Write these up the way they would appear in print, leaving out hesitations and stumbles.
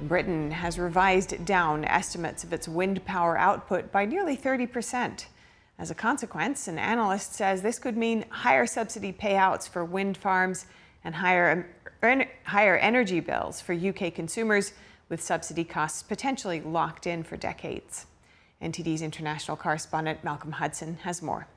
Britain has revised down estimates of its wind power output by nearly 30%. As a consequence, an analyst says this could mean higher subsidy payouts for wind farms and higher energy bills for UK consumers, with subsidy costs potentially locked in for decades. NTD's international correspondent Malcolm Hudson has more.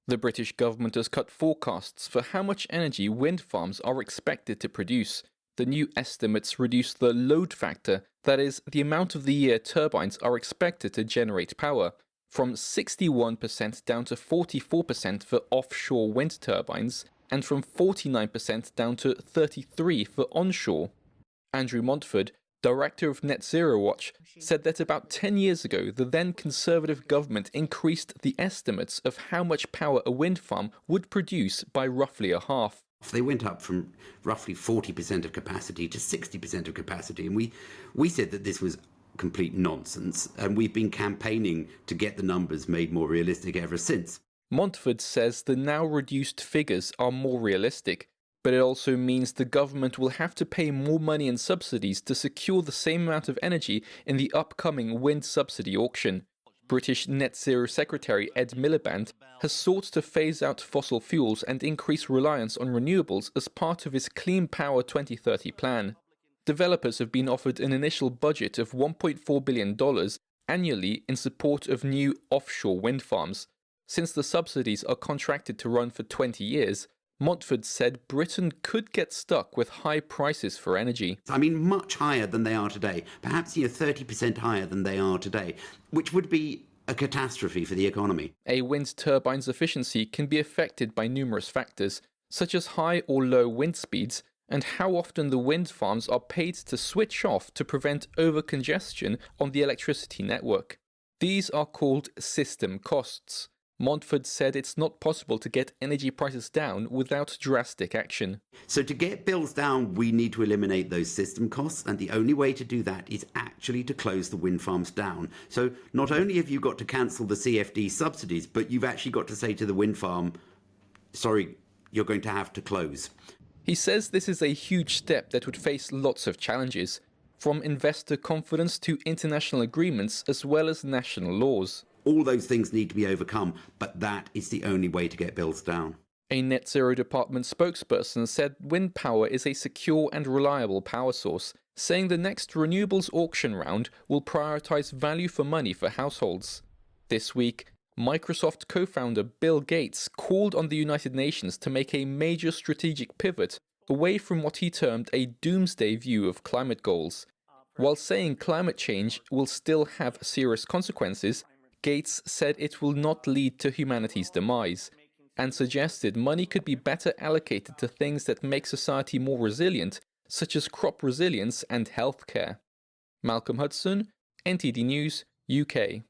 The British government has cut forecasts for how much energy wind farms are expected to produce. The new estimates reduce the load factor, that is, the amount of the year turbines are expected to generate power, from 61% down to 44% for offshore wind turbines, and from 49% down to 33% for onshore. Andrew Montford, director of Net Zero Watch, said that about 10 years ago, the then Conservative government increased the estimates of how much power a wind farm would produce by roughly a half. They went up from roughly 40% of capacity to 60% of capacity, and we said that this was complete nonsense, and we've been campaigning to get the numbers made more realistic ever since. Montford says the now reduced figures are more realistic, but it also means the government will have to pay more money in subsidies to secure the same amount of energy in the upcoming wind subsidy auction. British Net Zero Secretary Ed Miliband has sought to phase out fossil fuels and increase reliance on renewables as part of his Clean Power 2030 plan. Developers have been offered an initial budget of $1.4 billion annually in support of new offshore wind farms. Since the subsidies are contracted to run for 20 years, Montford said Britain could get stuck with high prices for energy. I mean, much higher than they are today, perhaps 30% higher than they are today, which would be a catastrophe for the economy. A wind turbine's efficiency can be affected by numerous factors, such as high or low wind speeds, and how often the wind farms are paid to switch off to prevent overcongestion on the electricity network. These are called system costs. Montford said it's not possible to get energy prices down without drastic action. So to get bills down, we need to eliminate those system costs, and the only way to do that is actually to close the wind farms down. So not only have you got to cancel the CFD subsidies, but you've actually got to say to the wind farm, sorry, you're going to have to close. He says this is a huge step that would face lots of challenges, from investor confidence to international agreements as well as national laws. All those things need to be overcome, but that is the only way to get bills down. A Net Zero Department spokesperson said wind power is a secure and reliable power source, saying the next renewables auction round will prioritize value for money for households. This week, Microsoft co-founder Bill Gates called on the United Nations to make a major strategic pivot away from what he termed a doomsday view of climate goals. While saying climate change will still have serious consequences, Gates said it will not lead to humanity's demise, and suggested money could be better allocated to things that make society more resilient, such as crop resilience and healthcare. Malcolm Hudson, NTD News, UK.